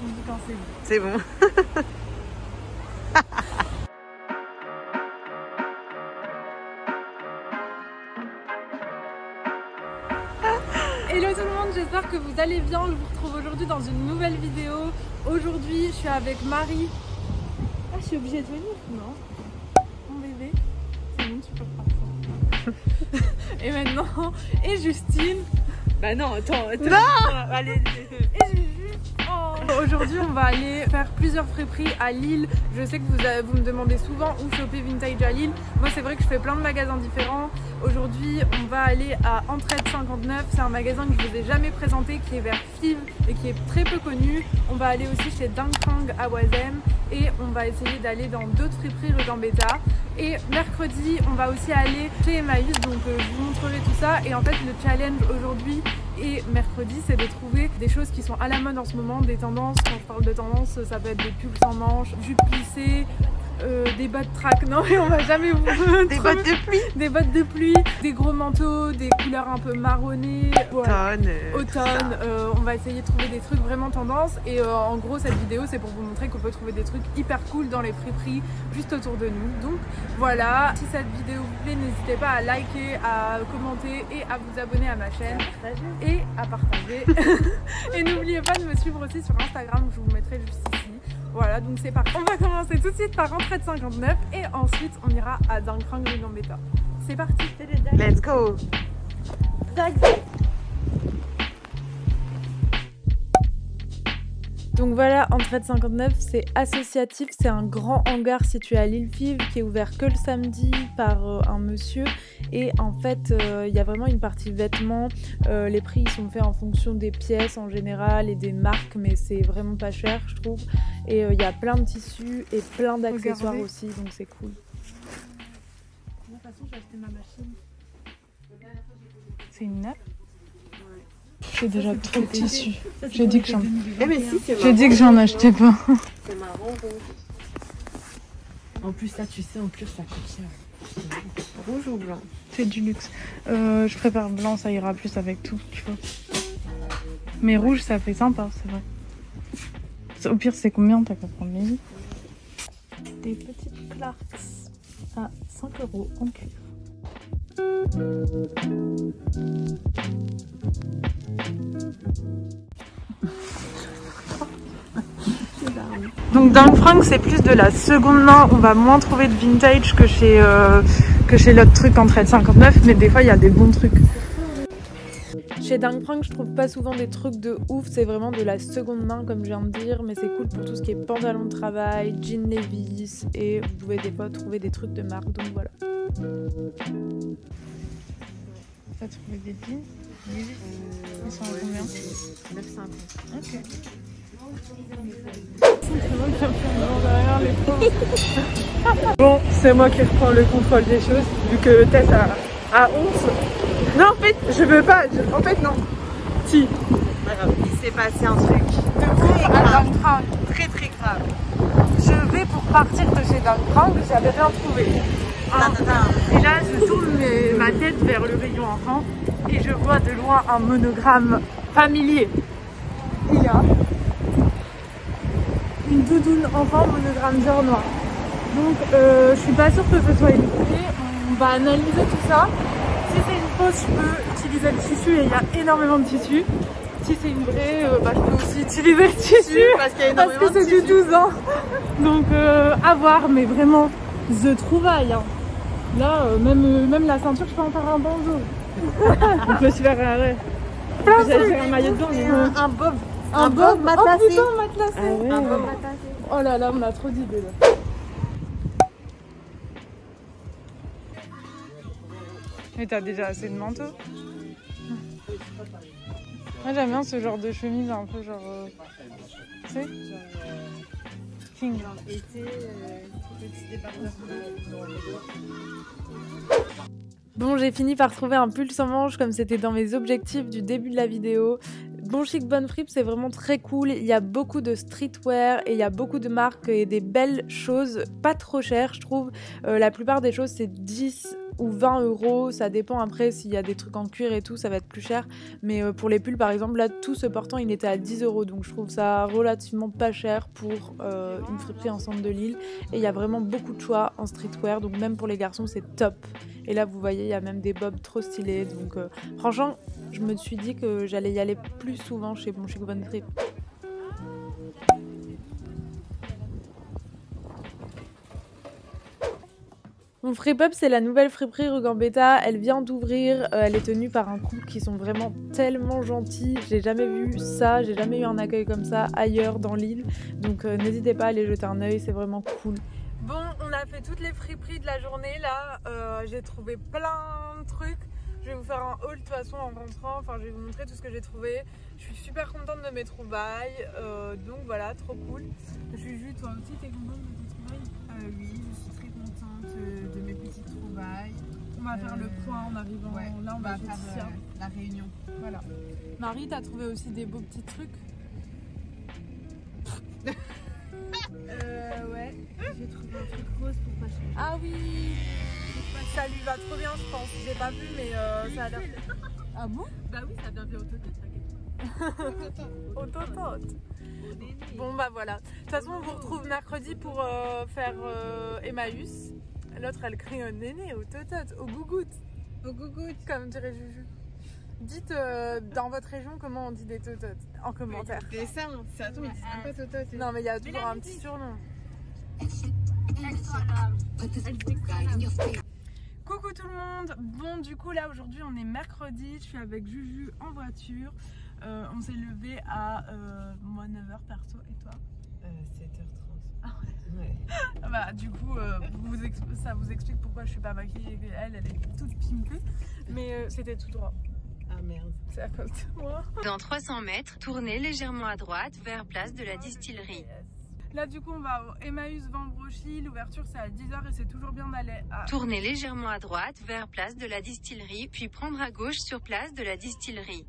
me dis quand c'est bon. C'est bon. Hello tout le monde, j'espère que vous allez bien. Je vous retrouve aujourd'hui dans une nouvelle vidéo. Aujourd'hui, je suis avec Marie. Ah, je suis obligée de venir? Non. Mon bébé. C'est bon, tu peux repartir. Et maintenant, et Justine. Bah non, attends. Non. Allez. Et Juju. Oh. Aujourd'hui, on va aller faire plusieurs friperies à Lille. Je sais que vous me demandez souvent où choper vintage à Lille. Moi, c'est vrai que je fais plein de magasins différents. Aujourd'hui, on va aller à Entraide 59. C'est un magasin que je vous ai jamais présenté, qui est vers Fives et qui est très peu connu. On va aller aussi chez Dang Prang à Oisem et on va essayer d'aller dans d'autres friperies rue Gambetta. Et mercredi, on va aussi aller chez Emmaüs, donc je vous montrerai tout ça. Et en fait, le challenge aujourd'hui et mercredi, c'est de trouver des choses qui sont à la mode en ce moment, des tendances. Quand je parle de tendances, ça peut être des pulls sans manches, jupes plissées, des bottes track, non mais on va jamais vous Des bottes de pluie. Des bottes de pluie, des gros manteaux, des couleurs un peu marronnées, automne, on va essayer de trouver des trucs vraiment tendance et en gros cette vidéo c'est pour vous montrer qu'on peut trouver des trucs hyper cool dans les friperies juste autour de nous. Donc voilà, si cette vidéo vous plaît, n'hésitez pas à liker, à commenter et à vous abonner à ma chaîne et à partager. Et n'oubliez pas de me suivre aussi sur Instagram, je vous mettrai juste ici. Voilà, donc c'est parti. On va commencer tout de suite par Entraide 59 et ensuite on ira à Dang Prang rue Gambetta. C'est parti. Let's go. Donc voilà, Entraide 59, c'est associatif, c'est un grand hangar situé à Lille Fives qui est ouvert que le samedi par un monsieur. Et en fait, il y a vraiment une partie vêtements. Les prix sont faits en fonction des pièces en général et des marques, mais c'est vraiment pas cher, je trouve. Et il y a plein de tissus et plein d'accessoires aussi, donc c'est cool. De toute façon, j'ai acheté ma machine. C'est une nappe. J'ai déjà trop de tissus. J'ai dit que j'en achetais pas. C'est marrant rouge. En plus là tu sais en plus ça coûte cher. Rouge ou blanc? C'est du luxe. Je prépare blanc, ça ira plus avec tout, tu vois. Mais rouge ça fait sympa, c'est vrai. Au pire c'est combien t'as qu'à prendre mes? Des petites Clarks à 5 € en cuir. Donc Dang Prang c'est plus de la seconde main, on va moins trouver de vintage que chez l'autre truc Entraide 59, mais des fois il y a des bons trucs. Chez Dang Prang je trouve pas souvent des trucs de ouf, c'est vraiment de la seconde main comme je viens de dire, mais c'est cool pour tout ce qui est pantalon de travail, jean Levi's et vous pouvez des fois trouver des trucs de marque, donc voilà. T'as trouvé des jeans? Ils sont à combien? 9,50. Ok. Bon, c'est moi qui reprends le contrôle des choses, vu que Tess a 11. Non, en fait, je veux pas. En fait, non. Si. Il s'est passé un truc Très grave. très grave. Je vais pour partir de chez Dang Prang, j'avais rien trouvé. Et là, je tourne ma tête vers le rayon enfant et je vois de loin un monogramme familier. Il y a une doudoune enfant monogramme vert noir. Donc je suis pas sûre que ce soit une vraie. On va analyser tout ça. Si c'est une fausse, je peux utiliser le tissu et il y a énormément de tissu. Si c'est une vraie, je peux aussi utiliser le tissu parce que c'est du 12 ans. Donc à voir, mais vraiment the trouvaille. Hein. Là, même la ceinture, je peux en faire un bandeau. On peut se faire un maillot de bain, un bob. Un bob matelassé. Oh putain, matelassé. Ah ouais. Un bob matelassé. Oh là là, on a trop d'idées là. Mais t'as déjà assez de manteaux? Moi j'aime bien ce genre de chemise un peu genre... tu sais? King. Bon, j'ai fini par trouver un pull sans manches comme c'était dans mes objectifs du début de la vidéo. Bon Chic Bonne Fripe, c'est vraiment très cool. Il y a beaucoup de streetwear et il y a beaucoup de marques et des belles choses, pas trop chères je trouve. La plupart des choses c'est 10 ou 20 €, ça dépend après s'il y a des trucs en cuir et tout, ça va être plus cher. Mais pour les pulls par exemple, là tout ce portant il était à 10 €, donc je trouve ça relativement pas cher pour une friperie en centre de Lille. Et il y a vraiment beaucoup de choix en streetwear, donc même pour les garçons c'est top. Et là vous voyez il y a même des bobs trop stylés, donc franchement je me suis dit que j'allais y aller plus souvent chez mon Chic Von Trip. Mon Free Pub, c'est la nouvelle friperie rue Gambetta. Elle vient d'ouvrir. Elle est tenue par un couple qui sont vraiment tellement gentils. J'ai jamais vu ça, j'ai jamais eu un accueil comme ça ailleurs dans l'île. Donc n'hésitez pas à aller jeter un œil, c'est vraiment cool. Bon, on a fait toutes les friperies de la journée là. J'ai trouvé plein de trucs. Je vais vous faire un haul de toute façon en rentrant. Enfin, je vais vous montrer tout ce que j'ai trouvé. Je suis super contente de mes trouvailles. Donc voilà, trop cool. Juju, toi aussi, t'es contente de tes trouvailles? Oui, je suis très contente de mes petites trouvailles. On va faire le point en arrivant. Ouais, là, on va faire la réunion. Voilà. Marie, t'as trouvé aussi des beaux petits trucs? Ouais, j'ai trouvé un truc rose pour pas cher. Ah oui, ça lui va trop bien, je pense. J'ai pas vu, mais ça a l'air. Ah bon? Bah oui, ça a bien fait au totot, t'inquiète. Au totot. Bon bah voilà. De toute façon, on vous retrouve mercredi pour faire Emmaüs. L'autre, elle crie au néné, au totot, au gougout. Au gougout, comme dirait Juju. Dites dans votre région comment on dit des tototes en commentaire. C'est ça, c'est attends, ils disent même pas totot. Non mais il y a toujours un petit surnom. Coucou tout le monde. Bon du coup là aujourd'hui on est mercredi, je suis avec Juju en voiture. On s'est levé à moi 9h perso et toi 7h30. Ah ouais. Ouais. Bah du coup ça vous explique pourquoi je suis pas maquillée et elle est toute pimpée. Mais c'était tout droit. Ah merde. C'est à cause de moi. Dans 300 mètres, tournez légèrement à droite vers place de la distillerie. Là du coup on va au Emmaüs Vambrochy, l'ouverture c'est à 10h et c'est toujours bien d'aller à... Tournez légèrement à droite vers place de la distillerie, puis prendre à gauche sur place de la distillerie.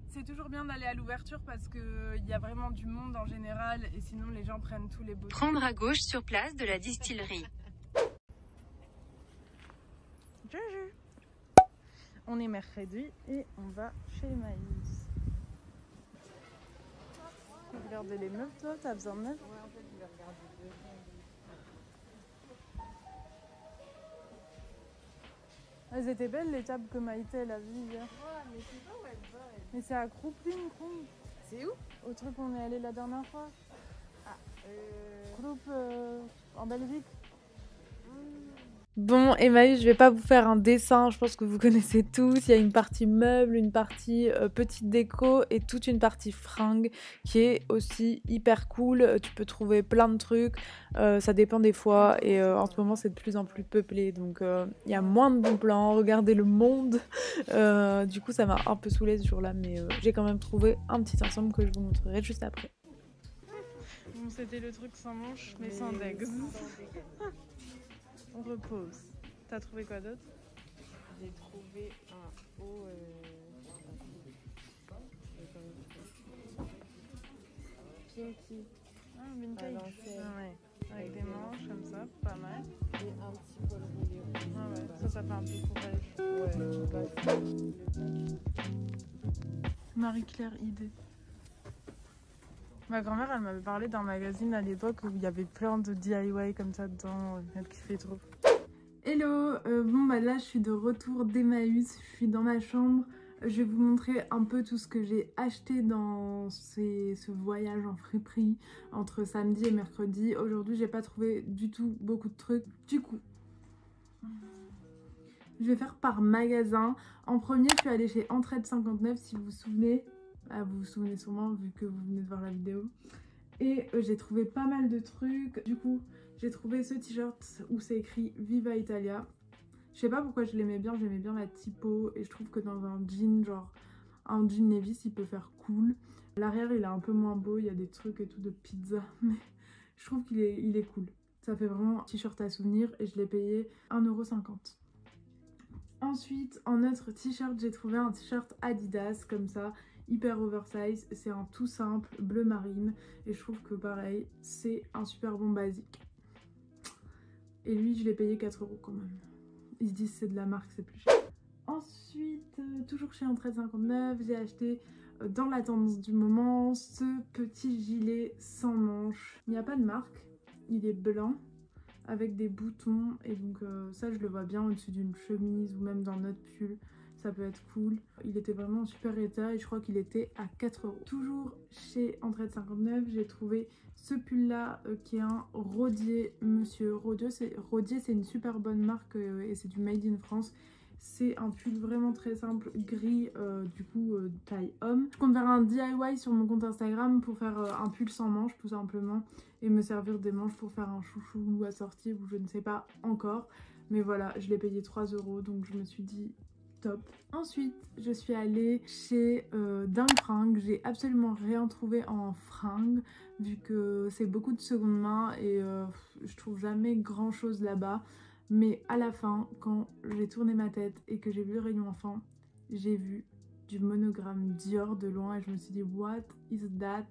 C'est toujours bien d'aller à l'ouverture parce qu'il y a vraiment du monde en général et sinon les gens prennent tous les beaux. Prendre à gauche sur place de la distillerie. Juju. On est mercredi et on va chez Emmaüs. Regardez les meubles, toi, t'as besoin de meubles? Ouais, en fait, je vais regarder deux. Elles étaient belles les tables que Maïté elle a vues hier. Ouais, mais je sais pas où elle va. Mais c'est à Kruppling. C'est où? Au truc où on est allé la dernière fois. Ah, Groupe en Belgique. Bon, Emmaüs, je vais pas vous faire un dessin, je pense que vous connaissez tous. Il y a une partie meuble, une partie petite déco et toute une partie fringue qui est aussi hyper cool. Tu peux trouver plein de trucs, ça dépend des fois et en ce moment c'est de plus en plus peuplé donc il y a moins de bons plans. Regardez le monde. Du coup ça m'a un peu saoulée ce jour-là, mais j'ai quand même trouvé un petit ensemble que je vous montrerai juste après. Bon, c'était le truc sans manche mais sans degs. On repose. T'as trouvé quoi d'autre? J'ai trouvé un haut. Pinky. Ah, vintage. Ouais. Avec des manches comme ça, pas mal. Et un petit col roulé. Ah ouais, ça fait un peu courage. Ouais, Marie-Claire idée. Ma grand-mère, elle m'avait parlé d'un magazine à l'époque où il y avait plein de DIY comme ça dedans. Elle kiffait trop. Hello, bon bah là je suis de retour d'Emmaüs, je suis dans ma chambre. Je vais vous montrer un peu tout ce que j'ai acheté dans ce voyage en friperie entre samedi et mercredi. Aujourd'hui j'ai pas trouvé du tout beaucoup de trucs. Du coup, je vais faire par magasin. En premier je suis allée chez Entraide 59 si vous vous souvenez. Ah, vous vous souvenez sûrement vu que vous venez de voir la vidéo. Et j'ai trouvé pas mal de trucs. Du coup, j'ai trouvé ce t-shirt où c'est écrit Viva Italia. Je sais pas pourquoi je l'aimais bien, j'aimais bien la typo. Et je trouve que dans un jean, genre un jean Levi's, il peut faire cool. L'arrière, il est un peu moins beau, il y a des trucs et tout de pizza. Mais je trouve qu'il est cool. Ça fait vraiment un t-shirt à souvenir et je l'ai payé 1,50 €. Ensuite, en autre t-shirt, j'ai trouvé un t-shirt Adidas comme ça. Hyper oversize, c'est un tout simple bleu marine et je trouve que pareil c'est un super bon basique et lui je l'ai payé 4 € quand même ils se disent c'est de la marque, c'est plus cher. Ensuite, toujours chez Entraide 59, j'ai acheté dans la tendance du moment ce petit gilet sans manches. Il n'y a pas de marque, il est blanc avec des boutons et donc ça je le vois bien au-dessus d'une chemise ou même dans notre pull. Ça peut être cool. Il était vraiment en super état et je crois qu'il était à 4 €. Toujours chez Entraide 59, j'ai trouvé ce pull là qui est un Rodier, monsieur. Rodier c'est une super bonne marque et c'est du made in France. C'est un pull vraiment très simple, gris, du coup taille homme. Je compte faire un DIY sur mon compte Instagram pour faire un pull sans manches tout simplement. Et me servir des manches pour faire un chouchou ou assorti ou je ne sais pas encore. Mais voilà, je l'ai payé 3 € donc je me suis dit top. Ensuite, je suis allée chez Dingue Fringues. J'ai absolument rien trouvé en fringues vu que c'est beaucoup de seconde main et je trouve jamais grand chose là-bas. Mais à la fin, quand j'ai tourné ma tête et que j'ai vu le rayon enfant, j'ai vu du monogramme Dior de loin et je me suis dit what is that?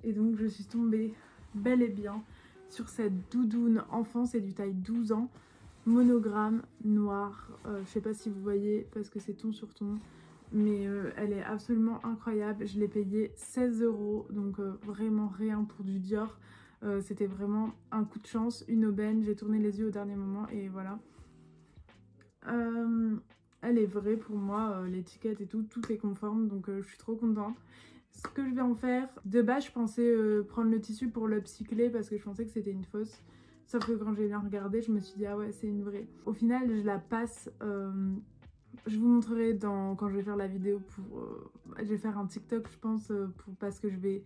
Et donc je suis tombée bel et bien sur cette doudoune enfant, c'est du taille 12 ans. Monogramme noir, je sais pas si vous voyez parce que c'est ton sur ton, mais elle est absolument incroyable. Je l'ai payée 16 €, donc vraiment rien pour du Dior. C'était vraiment un coup de chance, une aubaine. J'ai tourné les yeux au dernier moment et voilà. Elle est vraie pour moi, l'étiquette et tout est conforme, donc je suis trop contente. Ce que je vais en faire, de base je pensais prendre le tissu pour l'upcycler parce que je pensais que c'était une fausse. Sauf que quand j'ai bien regardé, je me suis dit ah ouais c'est une vraie. Au final je la passe, je vous montrerai quand je vais faire la vidéo pour... je vais faire un TikTok je pense parce que je vais...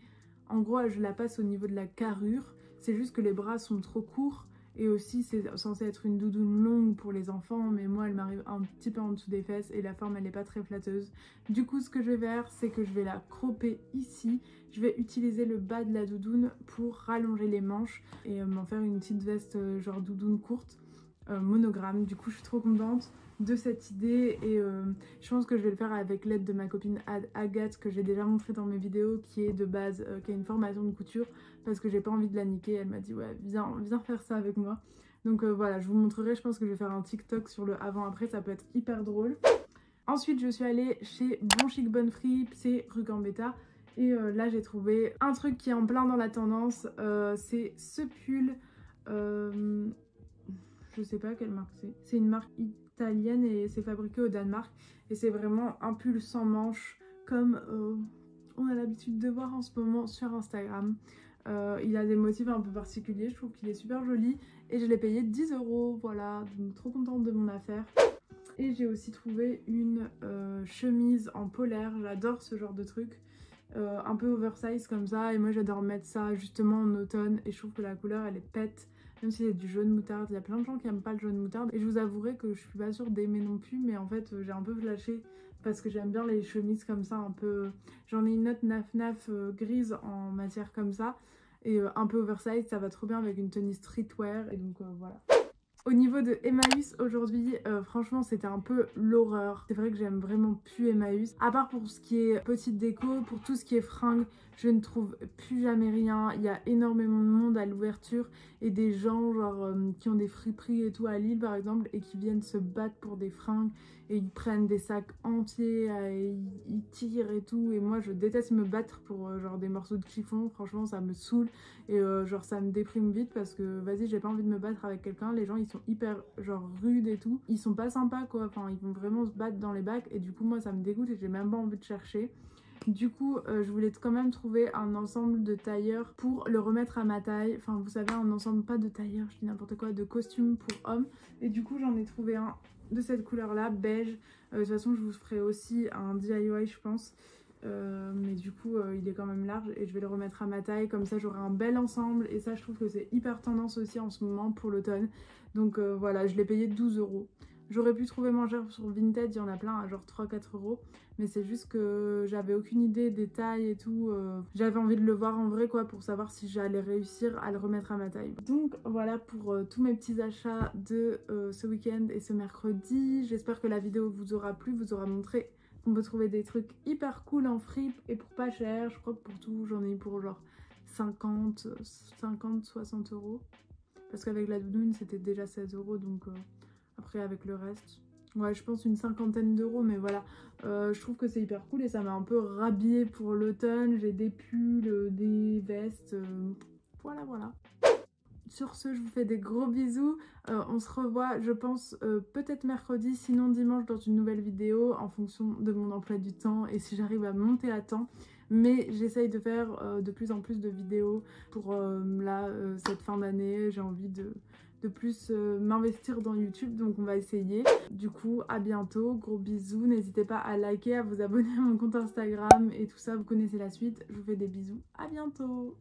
En gros je la passe au niveau de la carrure. C'est juste que les bras sont trop courts. Et aussi c'est censé être une doudoune longue pour les enfants. Mais moi elle m'arrive un petit peu en dessous des fesses. Et la forme elle n'est pas très flatteuse. Du coup ce que je vais faire c'est que je vais la cropper ici. Je vais utiliser le bas de la doudoune pour rallonger les manches. Et m'en faire une petite veste genre doudoune courte. Monogramme. Du coup je suis trop contente de cette idée et je pense que je vais le faire avec l'aide de ma copine Agathe que j'ai déjà montré dans mes vidéos, qui est de base qui a une formation de couture, parce que j'ai pas envie de la niquer. Elle m'a dit ouais viens faire ça avec moi. Donc voilà, je vous montrerai. Je pense que je vais faire un TikTok sur le avant après, ça peut être hyper drôle. Ensuite je suis allée chez Bon Chic Bonne Fripe, c'est rue Gambetta. Et là j'ai trouvé un truc qui est en plein dans la tendance, c'est ce pull, je sais pas quelle marque c'est. C'est une marque italienne et c'est fabriqué au Danemark. Et c'est vraiment un pull sans manches comme on a l'habitude de voir en ce moment sur Instagram. Il a des motifs un peu particuliers, je trouve qu'il est super joli. Et je l'ai payé 10 €, voilà, donc trop contente de mon affaire. Et j'ai aussi trouvé une chemise en polaire, j'adore ce genre de truc. Un peu oversize comme ça, et moi j'adore mettre ça justement en automne et je trouve que la couleur elle est pète, même si c'est du jaune moutarde. Il y a plein de gens qui aiment pas le jaune moutarde et je vous avouerai que je suis pas sûre d'aimer non plus, mais en fait j'ai un peu flashé parce que j'aime bien les chemises comme ça un peu... J'en ai une autre naf grise en matière comme ça et un peu oversize, ça va trop bien avec une tenue streetwear et donc voilà. Au niveau de Emmaüs aujourd'hui, franchement c'était un peu l'horreur. C'est vrai que j'aime vraiment plus Emmaüs. À part pour ce qui est petite déco, pour tout ce qui est fringues, je ne trouve plus jamais rien. Il y a énormément de monde à l'ouverture et des gens genre qui ont des friperies et tout à Lille par exemple et qui viennent se battre pour des fringues et ils prennent des sacs entiers et ils tirent et tout. Et moi je déteste me battre pour genre des morceaux de chiffon, franchement ça me saoule et genre ça me déprime vite parce que vas-y j'ai pas envie de me battre avec quelqu'un. Les gens ils sont hyper genre rudes et tout, ils sont pas sympas quoi, enfin ils vont vraiment se battre dans les bacs et du coup moi ça me dégoûte et j'ai même pas envie de chercher. Du coup je voulais quand même trouver un ensemble de tailleurs pour le remettre à ma taille, enfin vous savez un ensemble pas de tailleur, je dis n'importe quoi, de costumes pour hommes. Et du coup j'en ai trouvé un de cette couleur là, beige. De toute façon je vous ferai aussi un DIY je pense. Mais du coup il est quand même large et je vais le remettre à ma taille, comme ça j'aurai un bel ensemble et ça je trouve que c'est hyper tendance aussi en ce moment pour l'automne. Donc voilà, je l'ai payé 12 €. J'aurais pu trouver moins cher sur Vinted, il y en a plein à genre 3-4 €, mais c'est juste que j'avais aucune idée des tailles et tout. J'avais envie de le voir en vrai quoi pour savoir si j'allais réussir à le remettre à ma taille. Donc voilà pour tous mes petits achats de ce week-end et ce mercredi. J'espère que la vidéo vous aura plu, vous aura montré on peut trouver des trucs hyper cool en fripe et pour pas cher. Je crois que pour tout j'en ai eu pour genre 50-60 €. Parce qu'avec la doudoune c'était déjà 16 € donc Après avec le reste, ouais je pense une 50aine d'euros, mais voilà. Je trouve que c'est hyper cool et ça m'a un peu rhabillée pour l'automne. J'ai des pulls, des vestes, voilà voilà. Sur ce, je vous fais des gros bisous. On se revoit, je pense, peut-être mercredi, sinon dimanche dans une nouvelle vidéo en fonction de mon emploi du temps et si j'arrive à monter à temps. Mais j'essaye de faire de plus en plus de vidéos pour cette fin d'année. J'ai envie de plus m'investir dans YouTube, donc on va essayer. Du coup, à bientôt, gros bisous. N'hésitez pas à liker, à vous abonner à mon compte Instagram et tout ça, vous connaissez la suite. Je vous fais des bisous, à bientôt.